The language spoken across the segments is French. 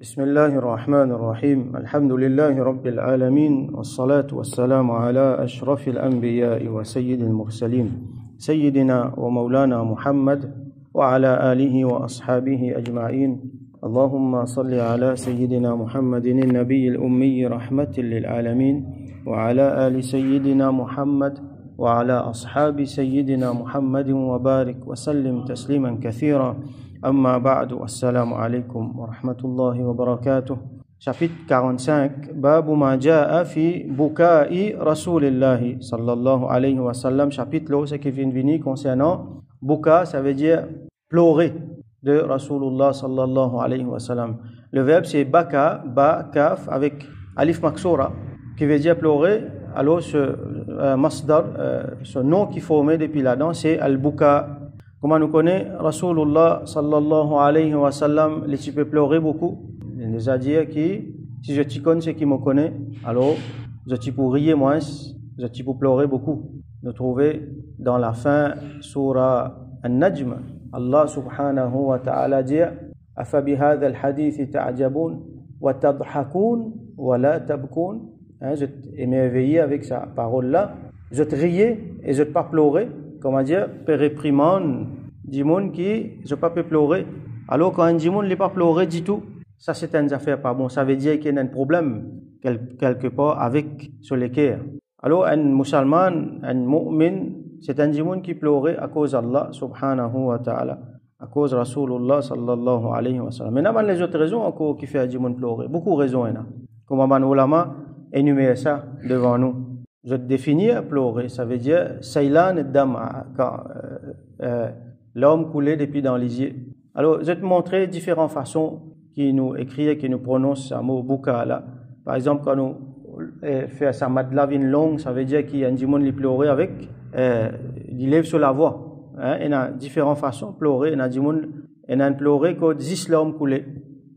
بسم الله الرحمن الرحيم الحمد لله رب العالمين والصلاة والسلام على أشرف الأنبياء وسيد المرسلين سيدنا ومولانا محمد وعلى آله وأصحابه أجمعين اللهم صل على سيدنا محمد النبي الأمي رحمة للعالمين وعلى آل سيدنا محمد وعلى أصحاب سيدنا محمد وبارك وسلم تسليما كثيرا أما بعد السلام عليكم ورحمة الله وبركاته. Chapitre 45 باب ما جاء في بكاء رسول الله صلى الله عليه وسلم. Chapitre là, ce qui vient de venir concernant buka, ça veut dire pleurer de Rasulullah sallallahu alayhi wa sallam. Le verbe c'est baka, ba, kaf avec alif maksura qui veut dire pleurer. Alors ce masdar, ce nom qui formé depuis là-dedans c'est al-buka. Comment nous connaît Rasulullah sallallahu alayhi wa sallam, les tu peux pleurer beaucoup. Il nous a dit que si je t'y connais, c'est qui me connaît, alors je t'y pour rire moins, je t'y pour pleurer beaucoup. Nous trouvons dans la fin surah An-Najm, Allah subhanahu wa ta'ala dit Afa bihadha al-hadith ta'jabun wa tadhakun wa la tabkun. Je t'émerveillais avec sa parole-là, je te riais et je te pas pleurer. Comment dire, réprimande du monde qui je pas peut pleurer. Alors quand un monde n'est pas pleurer du tout, ça c'est une affaire pas bon. Ça veut dire qu'il y a un problème quelque part avec sur les cœurs. Alors un musulman, un mu'min, c'est un monde qui pleurait à cause d'Allah subhanahu wa ta'ala, à cause de Rasulullah sallallahu alayhi wa sallam. Maintenant les autres raisons encore qui fait un monde pleurer. Beaucoup de raisons là. Comme un ulama énumère ça devant nous. Je te définis pleurer, ça veut dire Saylan dam, quand l'homme coulait depuis dans les yeux. Alors, je vais te montrer différentes façons qui nous écrit, qui nous prononce ce mot buka là. Par exemple, quand nous fait sa madlavine longue, ça veut dire qu'il y a un monde qui pleurer avec, il lève sur la voix. Il y a différentes façons de pleurer. Il y a un monde, il y a un pleurer quand 10 l'homme coulait.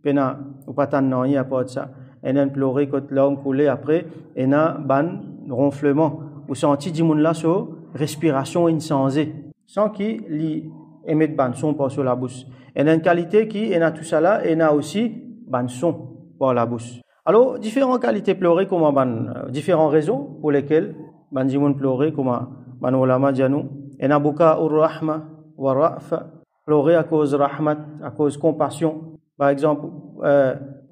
Puis il y a pas tant de rien à part de ça. Il y a un pleurer quand l'homme coulait après. Il y a ban ronflement ou senti du monde là sur respiration insensée sans qu'il émette ban son par sur la bouche. Il y a une qualité qui est tout ça là et il y a aussi ban son par la bouche. Alors différentes qualités pleurer comme différentes raisons pour lesquelles ban du monde pleurer comme ban ulama dianou. Il y a buka ur-rahma wa ra'fa, pleurer à cause rahmat, à cause compassion. Par exemple,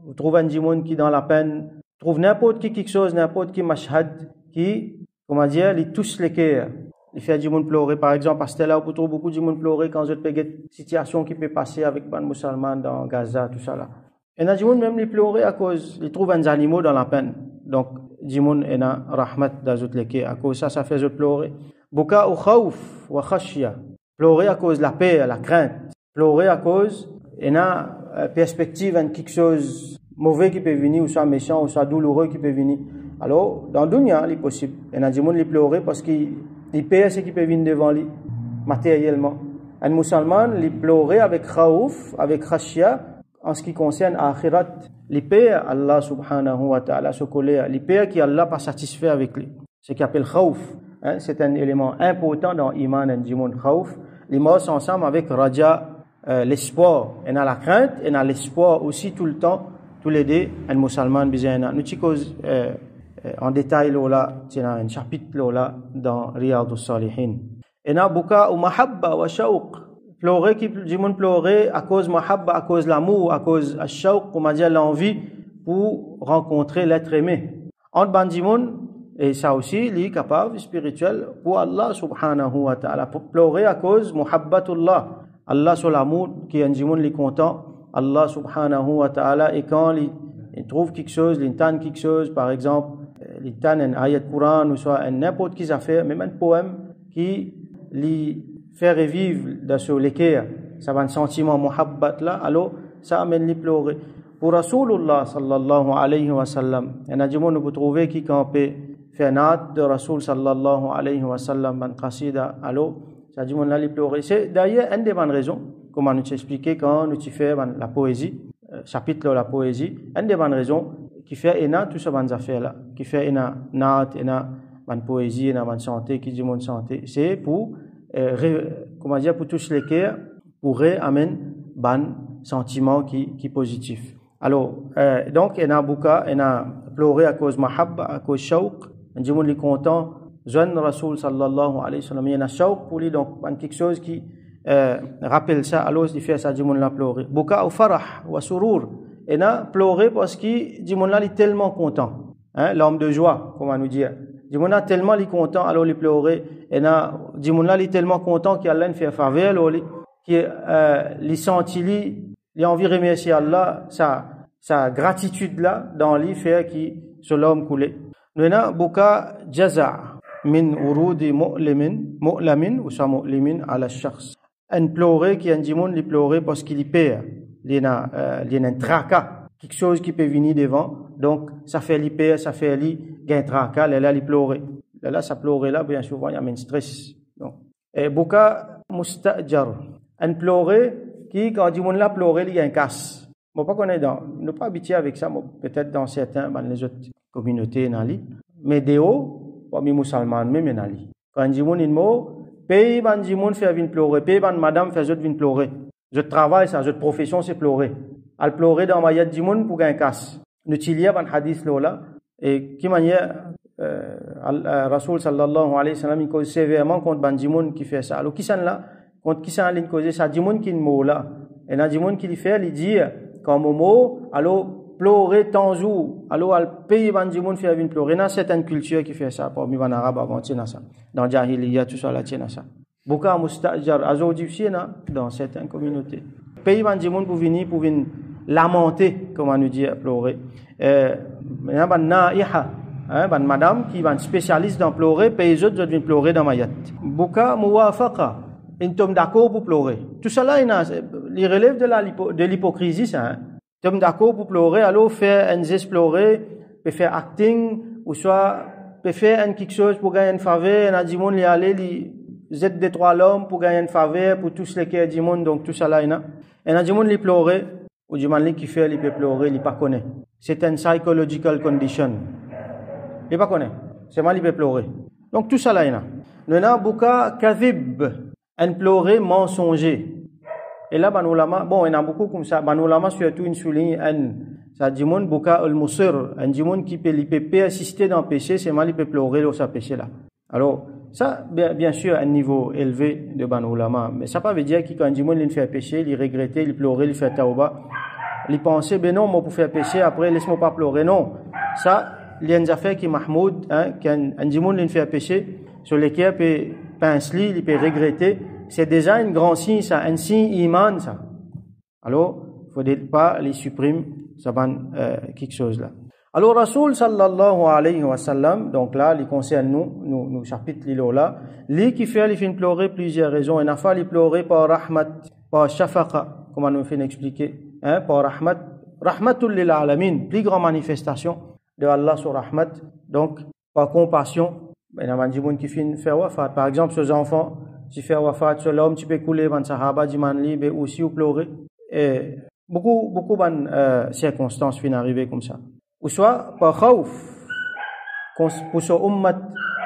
vous trouvez un du monde qui dans la peine trouve n'importe qui quelque chose, n'importe qui mashhad qui, comment dire, il touche les cœurs. Il fait du monde pleurer, par exemple, parce que là, on trouve beaucoup de monde pleurer quand je te une situation qui peut passer avec les musulmans dans Gaza, tout ça là. Et il du monde même les pleurer à cause, ils trouvent des animaux dans la peine. Donc, du monde, il y a rahmat dans les cœurs. À cause ça fait pleurer. Buka ou khawf wa khashya. Pleurer à cause de la paix, la crainte. Pleurer à cause, il y a perspective de quelque chose mauvais qui peut venir, ou soit méchant, ou soit douloureux qui peut venir. Alors, dans le dunya, il est possible. Il y a des gens qui pleurent parce qu'ils paient ce qui peut venir devant lui, matériellement. Un musulman, il pleure avec khawf, avec khashya, en ce qui concerne l'akhirat. Il paie Allah subhanahu wa ta'ala, ce colère. Il paie qui Allah pas satisfait avec lui. Ce qu'il appelle khawf. C'est un élément important dans l'iman et du monde khawf. Les mots sont ensemble avec raja, l'espoir. Il y a la crainte, il y a l'espoir aussi tout le temps. Tous les deux, un musulman bizarre. Nous cause en détail là, c'est un chapitre là dans Riyadus Salihin. Et na buka ou mahabba wa shauq. Pleurer qui du monde pleurer à cause mahabba, à cause l'amour, à cause shauq, comment dire l'envie pour rencontrer l'être aimé. En bandimoun et ça aussi, il est capable spirituel pour Allah subhanahu wa ta'ala. Pour pleurer à cause muhabbatullah. Allah sur l'amour qui est un monde li content. Allah subhanahu wa ta'ala, et quand il trouve quelque chose, il entend quelque chose, par exemple, il entend un ayat Coran, ou soit n'importe quelle affaire, même un poème qui lui fait revivre sur les cœurs, ça va un sentiment muhabbat là, alors ça amène les pleurer. Pour Rasulullah sallallahu alayhi wa sallam, il y a des gens qui peut trouver qui quand peut faire un acte de Rasul sallallahu alayhi wa sallam, ban qasida, alors ça dit mon là les pleurer. C'est d'ailleurs une des bonnes raisons. Comment nous expliquer quand nous fais la poésie, chapitre la poésie, une des bonnes raisons qui fait ena tout ça bonnes affaires là, qui fait ena nat, ena bonne poésie, ena bonne santé, qui dit mon santé, c'est pour comment dire pour toucher les cœurs, pour amener bon sentiment qui positif. Alors, donc, il y a bouka, il y a pleuré à cause mahabba, à cause shawq. Un jimoun li content, Zwan Rasoul sallallahu alayhi wa sallam, il y a shawq pour lui, donc, quelque chose qui rappelle ça, alors il fait ça, jimoun la pleurer. Bouka ou farah, ou surur. Il y a pleuré parce que jimoun là, il est tellement content. Hein, l'homme de joie, comment nous dire. Jimoun là, tellement il est content, alors il pleurer. Et là, jimoun là, il est tellement content qu'Allah fait faveur, alors, qu'il senti, il a envie de remercier Allah, sa gratitude là, dans lui, fait qui, sur l'homme coulé. Nous avons buka jaza' min urudi mu'lamin, ou soit mu'limin ala shakhs. Un pleurer qui a un jimoun, il pleurer parce qu'il y perd. Il y a un tracas, quelque chose qui peut venir devant. Donc, ça fait lui perdre, ça fait lui gagner un tracas, là, il pleurer. Là, ça pleurer là, bien souvent, il y a un stress. Donc, et buka mustajar. Un pleurer qui, quand jimoun là pleurer, il y a un casse. Bon, pas qu'on est dans, ne pas habituer avec ça, peut-être dans certains, dans les autres communautés, mais déo, parmi les musulmans, même, nali. Quand jimoun in mot, pays, ban jimoun fait venir pleurer, pays, ban madame fait venir pleurer. Je travaille, ça, je profession, c'est pleurer. Al pleurer dans ma yad jimoun pour gagner casse. Nous t'y ban hadith là, et qui manière, Rasoul sallallahu alayhi wa sallam, il cause sévèrement contre ban jimoun qui fait ça. Alors, qui s'en là, contre qui s'en ligne cause ça, jimoun qui ne mot là. Et dans jimoun qui lui fait, il dit, quand Momo, alors, pleurer tant jour, alors, al pays ban jimoun fait venir pleurer. Dans certaines cultures qui fait ça, parmi les arabes avant, tiens ça. Dans Jahiliya, tout ça, là, tiens ça. Buka mustajar, azo djibsiena, dans certaines communautés. Pays ban jimoun pour venir lamenter, comme on nous dit, pleurer. Maintenant, ban na'iha, ban madame qui est spécialiste dans pleurer, pays autres viennent pleurer dans mayat. Buka muwafaqa, une tombe d'accord pour pleurer. Tout ça là, il relève de l'hypocrisie, ça. Hein. Tombe d'accord pour pleurer, alors faire un geste pleurer, peut faire acting, ou soit peut faire quelque chose pour gagner une faveur, un jimoun li aller, Z des trois l'homme pour gagner une faveur pour tous les qui du monde, donc tout ça là, il y a un jimoun li pleurer, ou du man qui fait, il peut pleurer, il pas connaît. C'est une psychological condition. Il pas connaît. C'est mal, il peut pleurer. Donc tout ça là, il y a. Nous avons buka kadhib, un pleurer mensonger. Et là, banulama, bon, il y en a beaucoup comme ça. Banulama surtout une souligne, ça dit mon buka al-musir, un jimoun qui peut persister dans le péché, c'est mal, il peut pleurer dans sa péché là. Alors, ça, bien sûr, un niveau élevé de banulama, mais ça ne veut pas dire que quand un jimoun il fait péché, il regrette, il pleure, il fait taouba, il pense, ben non, moi pour faire péché, après laisse-moi pas pleurer, non. Ça, il y a une affaire qui Mahmoud, qu'un jimoun il fait péché, sur lesquels il peut pinceler, il peut regretter. C'est déjà un grand signe, ça, un signe iman, ça. Alors, il ne faut pas les supprimer, ça va quelque chose là. Alors, Rasoul sallallahu alayhi wa sallam, donc là, il concerne nous chapitre l'îlot là, lui qui fait, il fait pleurer plusieurs raisons. Il n'a pas il pleurer par rahmat, par shafaqa, comme on nous fait expliquer, hein, par rahmat, rahmatul lil alamin, plus grande manifestation de Allah sur rahmat, donc, par compassion. Il y a des gens qui font faire wafat. Par exemple, ces enfants, si fait wafat, sur l'homme, tu peux couler, ban sahaba, du man libre, aussi ou pleurer. Et beaucoup de circonstances viennent arriver comme ça. Ou soit, par khawf, pour ce ummat,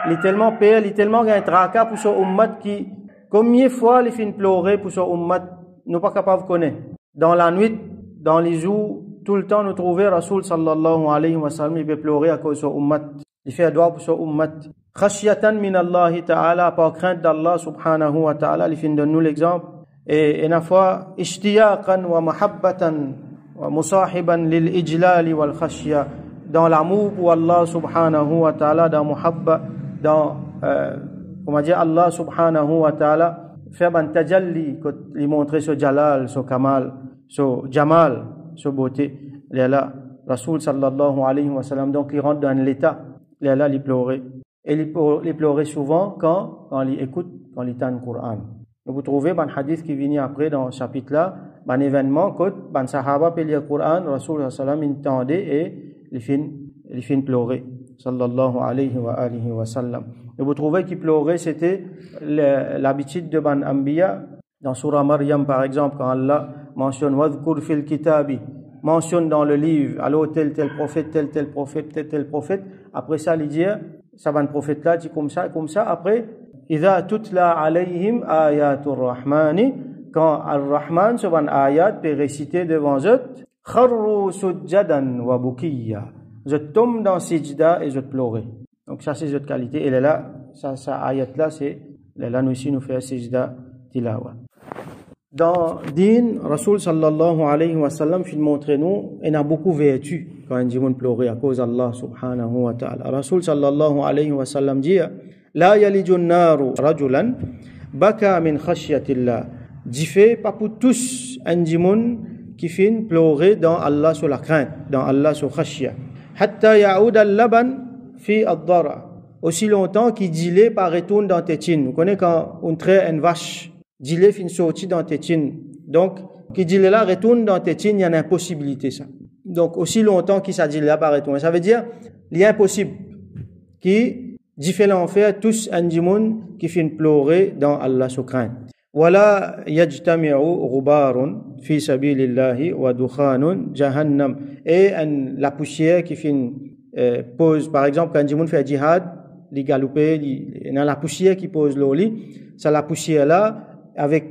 il est tellement payé, il est tellement un tracas pour ce ummat qui, combien de fois il fait pleurer pour ce ummat, nous pas capables de connaître. Dans la nuit, dans les jours, tout le temps, nous trouvons Rasoul sallallahu alayhi wa sallam, il peut pleurer à cause de ce ummat. Il fait doigt pour ce ummat. Khashyatan min Allah ta'ala, par crainte d'Allah subhanahu wa ta'ala, il fait donne nous l'exemple. Et une fois, ishtiyaqan wa mahabbatan wa musahiban lil ijlali wal khashya, dans l'amour pour Allah subhanahu wa ta'ala, dans muhabba, dans, comment dire, Allah subhanahu wa ta'ala, faire un tajalli, lui montrer ce jalal, ce kamal, ce jamal, ce beauté. Il est là, Rasoul sallallahu alayhi wa sallam, donc il rentre dans l'état. Il est là, il pleurait. Et il pleurait souvent quand il écoute, quand il entend le Coran. Donc vous trouvez un hadith qui vient après dans ce chapitre-là, un événement, quand un sahaba peut lire le Coran, Rasoul sallallahu alayhi wa sallam entendait et il finit pleurer. Sallallahu alayhi wa sallam. Et vous trouvez qu'il pleurait, c'était l'habitude de ban Ambiya. Dans Surah Maryam, par exemple, quand Allah mentionne Wadhkur fil kitabi, mentionne dans le livre, alors tel prophète, tel prophète. Après ça, il dit, ça va un prophète là, dit comme ça. Après, Idha tutla alayhim ayatur rahmani, quand Ar-Rahman, ce van ayat, peut réciter devant eux, Kharru sujjadan wa bukiya. Je tombe dans sijda et je pleurais. Donc ça c'est cette qualité. Et là, ça ayat là, c'est là nous ici nous fait sijda tilawa. Dans Din, Rasul sallallahu alayhi wa sallam, il montre nous, il a beaucoup vertu quand un démon pleurait à cause d'Allah subhanahu wa ta'ala. Rasul sallallahu alayhi wa sallam dit, La yalijun naru rajulan baka min khashyatillah. Dit fait, pas pour tous un démon qui fait pleurer dans Allah sur la crainte, dans Allah sur khashya. Hatta ya'oud al-laban fi ad-dara. Aussi longtemps qu'il dit les par retourne dans tétine. Vous connaissez quand on traite une vache, dit-les fin sorti dans tétine. Donc, qui dit là retourne dans tétine, il y a une impossibilité ça. Donc, aussi longtemps qu'il s'est dit là par retourne. Ça veut dire, il est impossible qui dit fait l'enfer tous un démon qui fait pleurer dans Allah sur crainte. Wala yajtami'u ghubarun fi sabilillahi wa dukhanun jahannam. Et la poussière qui fait pose, par exemple, quand un démon fait jihad, les galopés, dans la poussière qui pose l'eau, c'est la poussière là, avec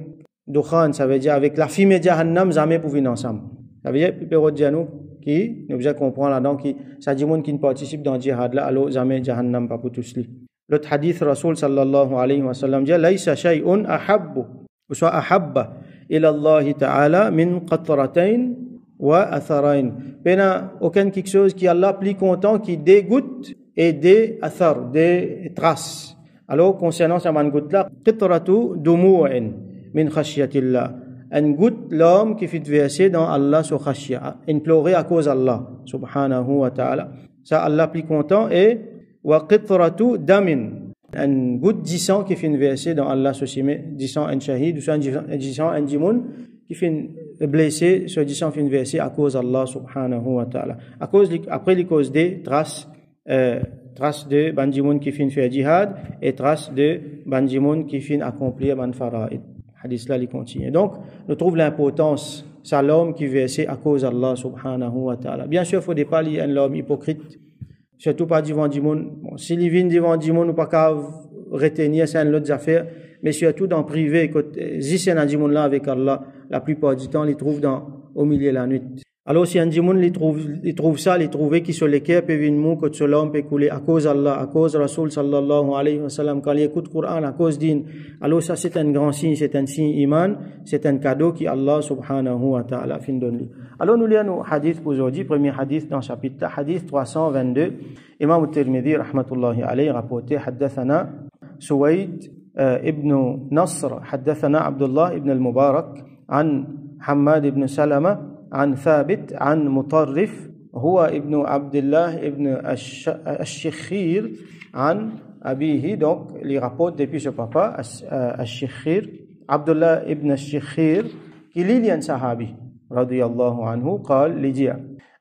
dukhan, ça veut dire avec la fumée jahannam, jamais pour venir ensemble. Ça veut dire, Pipero Djanou, qui, nous besoin comprendre là-dedans, qui, ça dit monde qui ne participe dans le jihad là, alors jamais jahannam pas pour tous les. L'autre hadith, Rasul sallallahu alayhi wa sallam dit, Laïsa shay'un ahabbu, ou soit ahabba, ila Allah ta'ala, min qatratain wa atharain. Pena, aucun quelque chose qui Allah plus content, qui dégoûte, et des athar, des traces. Alors, concernant cette goutte là, qitratu dumu'in min khashyatillah. Une goutte l'homme qui fait verser dans Allah sur khashya, une pleurer à cause d'Allah, subhanahu wa ta'ala. Ça, Allah plus content, et wa qitratu damin. Une goutte d'issant qui fait verser dans Allah sur d'issant un shahid, ou d'issant un djimoun, qui fait blesser, ce dissant fait verser à cause d'Allah, subhanahu wa ta'ala. Après les causes des traces, traces de bandimoun qui fin faire jihad et traces de bandimoun qui fin accomplir ban fara'id. Hadith là, il continue. Donc, nous trouvons l'importance, c'est l'homme qui verse à cause d'Allah subhanahu wa ta'ala. Bien sûr, il ne faut pas lier un homme hypocrite, surtout pas devant dimoun. Bon, s'il vient devant dimoun, ou pas qu'à retenir, c'est une autre affaire, mais surtout dans le privé, si c'est un dimoun là avec Allah, la plupart du temps, il trouve au milieu de la nuit. Alors, si un djimoun, il trouve ça, il trouve qu'il sur l'équerre peut venir que l'homme peut couler à cause d'Allah, à cause de Rasul sallallahu alayhi wa sallam, quand il écoute le Coran, à cause d'In. Alors, ça, c'est un grand signe, c'est un signe iman, c'est un cadeau qui Allah subhanahu wa ta'ala fin donne. Alors, nous lisons le hadith pour aujourd'hui, premier hadith dans le chapitre, hadith 322. Imam al-Tirmidhi, rahmatullahi alayhi, rapporté, haddathana Suwaid ibn Nasr, haddathana Abdullah ibn al-Mubarak, an Hamad ibn Salama, عن ثابت عن مطرف هو ابن عبد الله ابن الشخير عن أبيه donc les rapports depuis ce papa الشخير عبد الله ابن الشخير qui lit un sahabi رضي الله عنه قال لجيء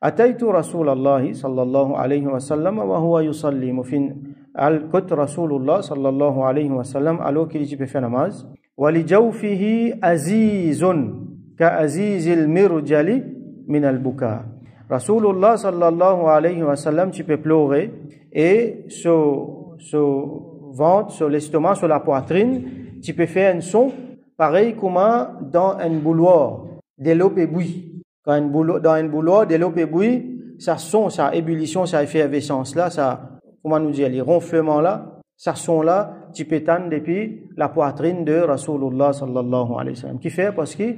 أتيت رسول الله صلى الله عليه وسلم وهو يصلي مفين الكت رسول الله صلى الله عليه وسلم alors qu'il dit fait namaz ولجوفه أزيز كأزيز المرجل من البكاء. Rasulullah sallallahu alayhi wa sallam, tu peux pleurer et sur ventre, sur l'estomac, sur la poitrine, tu peux faire un son pareil comme dans un bouilloire de l'eau bouillie. Quand dans un bouilloire de l'eau bouillie, ça son, ça ébullition, ça effervescence là, ça, comment nous dire, les ronflements là, ça son là, tu peux tendre depuis la poitrine de Rasulullah sallallahu alayhi wa sallam. Qui fait parce qu'il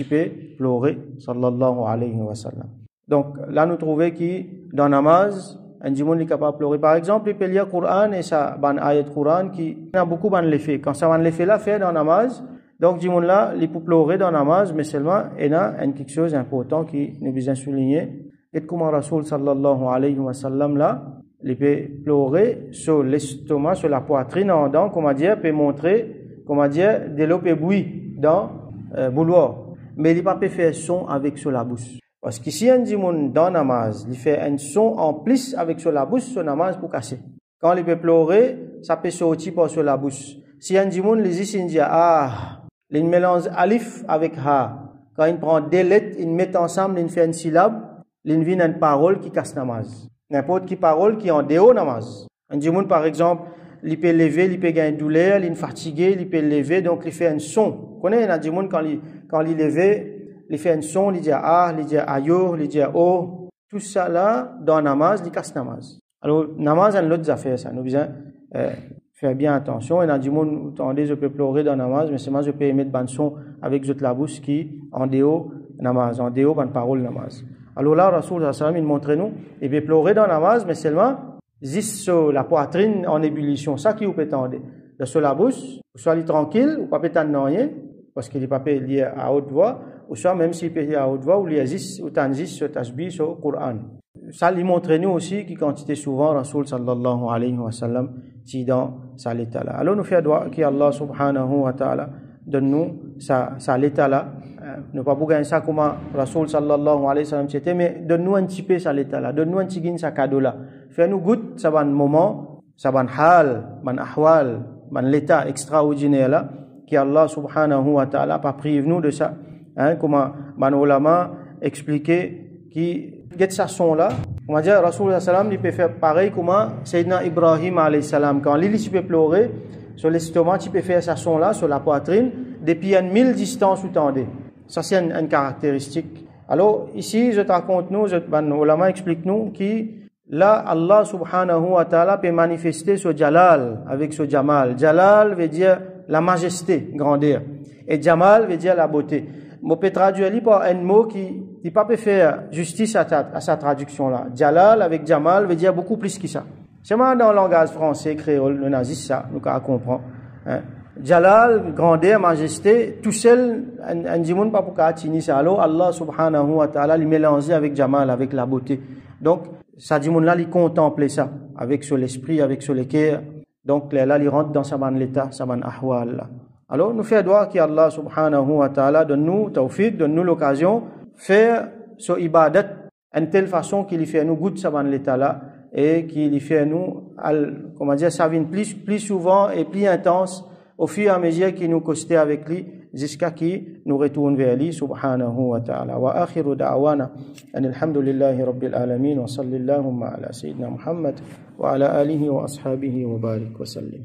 peut pleurer sallallahu alayhi wa sallam. Donc là nous trouvons que dans namaz, un djimoun est capable de pleurer. Par exemple, il peut lire le Coran et ça, ban ayat Coran qui a beaucoup ban l'effet. Quand ça ban l'effet là fait dans namaz, donc djimoun là, il peut pleurer dans namaz, mais seulement il y a quelque chose d'important qui nous besoin souligner. Et comme Rasul sallallahu alayhi wa sallam là, il peut pleurer sur l'estomac, sur la poitrine en dents, comment dire, peut montrer, comment dire, de l'eau peut bouillir dans bouilloire. Mais il ne peut pas faire son avec sur la bouche. Parce que si un djimoun dans namaz, il fait un son en plus avec sur la bouche, sur namaz pour casser. Quand il peut pleurer, ça peut sortir par sur la bouche. Si un djimoun, il dit, il mélange alif avec ha. Quand il prend deux lettres, il met ensemble, il fait une syllabe, il vient une parole qui casse namaz. N'importe quelle parole qui est en dehors namaz. Un djimoun, par exemple, il peut lever, il peut gagner une douleur, il est fatigué, il peut lever, donc il fait un son. Vous connaissez un djimoun quand il lever, il fait un son, il dit ah, il dit ayo, il dit oh, tout ça là, dans namaz, il casse namaz. Alors, namaz, c'est une autre affaire, ça. Nous besoin faire bien attention. Et dans du monde, attendez, je peux pleurer dans namaz, mais seulement je peux émettre ban son avec zot la bouche qui, en déo, namaz, en déo, ban parole namaz. Alors là, Rasoul sallallahu alayhi wa sallam, il montre nous, il peut pleurer dans namaz, mais seulement, juste sur la poitrine en ébullition, ça qui vous peut tendre. Sur la bouche, ou soit il est tranquille, ou pas peut tendre rien, parce qu'il n'est pas lié à haute voix, ou soit même s'il peut lié à haute voix, ou il y a juste, ou tant juste sur tasbih, sur le Coran. Ça lui montre nous aussi qui quantité souvent Rasoul sallallahu alayhi wa sallam dit dans sa l'état là. Alors nous faisons droit que Allah subhanahu wa ta'ala donne nous sa l'état là. Ne pas bouger ça comme Rasoul sallallahu alayhi wa sallam c'était, mais donne-nous un petit peu sa l'état là, donne-nous un petit guin sa cadeau là. Fais-nous goûter ça ban moment, ça ban hal, ban ahwal, ban l'état extraordinaire là, que Allah subhanahu wa ta'ala pas prive nous de ça. Hein, comment ban ulama expliquer qui get sa son là, on va dire Rasoul sallam il peut faire pareil comme Sayyidina Ibrahim alayhi salam quand il peut pleurer sur l'estomac, il peut faire sa son là sur la poitrine depuis une 1000 distance ou tendez. Ça c'est une caractéristique. Alors ici je te raconte nous, ulama explique nous qui là Allah subhanahu wa ta'ala peut manifester ce jalal avec ce jamal. Jalal veut dire la majesté, grandeur, et jamal veut dire la beauté. On peut traduire par un mot qui ne peut pas faire justice à sa traduction là. Jalal avec jamal veut dire beaucoup plus que ça. C'est moi dans le langage français, créole, le nazi ça, nous comprend. Hein. Jalal, grandeur, majesté, tout seul, un dimoun pas pour qu'atteindre ça. Alors Allah subhanahu wa ta'ala il mélange avec jamal, avec la beauté. Donc, ça dimoun là, il contemple ça, avec sur l'esprit, avec sur le cœur. Donc là, il rentre dans sa ban l'état, sa ban ahwal là. Alors, nous faisons droit qu'Allah subhanahu wa ta'ala donne-nous tawfiq, donne-nous l'occasion faire ce ibadat en telle façon qu'il fait nous goûter sa ban l'état là et qu'il fait nous, comment dire, ça vient plus souvent et plus intense au fur et à mesure qu'il nous costait avec lui jusqu'à qu'il nous retourne vers lui subhanahu wa ta'ala. Wa akhiru da'wana alhamdulillahi rabbil alamin wa sallallahu ala sayyidina Muhammad wa ala alihi wa ashabihi wa barik wa sallim.